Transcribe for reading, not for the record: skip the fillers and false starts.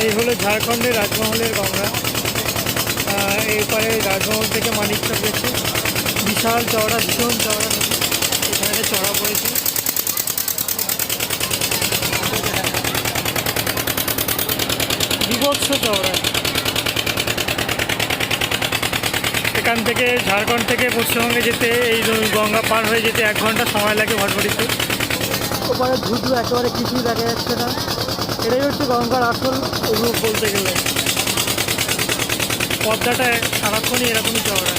এই হলো ঝাড়খণ্ডের রাজমহলের গঙ্গা। এরপরে রাজমহল থেকে মানিকচক গেছে, বিশাল চওড়া, ভীষণ চওড়া নদী। এখানে চড়া পড়েছে, বিভৎস চওড়া। এখান থেকে ঝাড়খণ্ড থেকে পশ্চিমবঙ্গে যেতে, এই গঙ্গা পার হয়ে যেতে 1 ঘন্টা সময় লাগে ভটভটিতে। ওপারে ধুধু একেবারে কিছুই দেখা যাচ্ছে না। এটাই হচ্ছে গঙ্গার আসল রূপ বলতে গেলে। পদ্মাটা সারাক্ষণই এরকমই চওড়া।